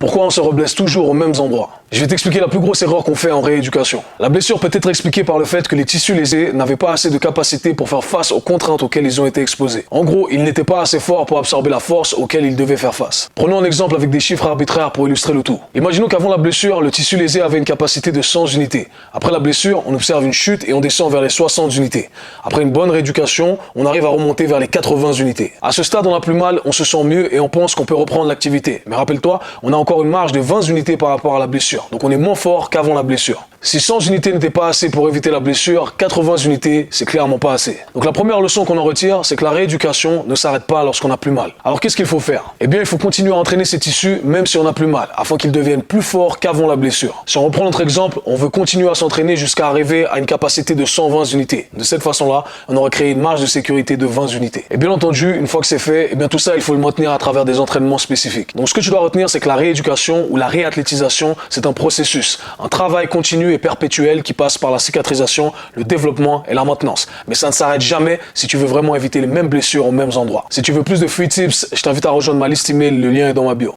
Pourquoi on se reblesse toujours aux mêmes endroits? Je vais t'expliquer la plus grosse erreur qu'on fait en rééducation. La blessure peut être expliquée par le fait que les tissus lésés n'avaient pas assez de capacité pour faire face aux contraintes auxquelles ils ont été exposés. En gros, ils n'étaient pas assez forts pour absorber la force auxquelles ils devaient faire face. Prenons un exemple avec des chiffres arbitraires pour illustrer le tout. Imaginons qu'avant la blessure, le tissu lésé avait une capacité de 100 unités. Après la blessure, on observe une chute et on descend vers les 60 unités. Après une bonne rééducation, on arrive à remonter vers les 80 unités. À ce stade, on a plus mal, on se sent mieux et on pense qu'on peut reprendre l'activité. Mais rappelle-toi, on a encore une marge de 20 unités par rapport à la blessure. Donc on est moins fort qu'avant la blessure. Si 100 unités n'étaient pas assez pour éviter la blessure, 80 unités, c'est clairement pas assez. Donc la première leçon qu'on en retire, c'est que la rééducation ne s'arrête pas lorsqu'on a plus mal. Alors qu'est-ce qu'il faut faire? Eh bien, il faut continuer à entraîner ces tissus même si on a plus mal, afin qu'ils deviennent plus forts qu'avant la blessure. Si on reprend notre exemple, on veut continuer à s'entraîner jusqu'à arriver à une capacité de 120 unités. De cette façon-là, on aura créé une marge de sécurité de 20 unités. Et bien entendu, une fois que c'est fait, eh bien tout ça, il faut le maintenir à travers des entraînements spécifiques. Donc ce que tu dois retenir, c'est que la rééducation ou la réathlétisation, c'est un processus, un travail continu et perpétuel qui passe par la cicatrisation, le développement et la maintenance. Mais ça ne s'arrête jamais si tu veux vraiment éviter les mêmes blessures aux mêmes endroits. Si tu veux plus de free tips, je t'invite à rejoindre ma liste email, le lien est dans ma bio.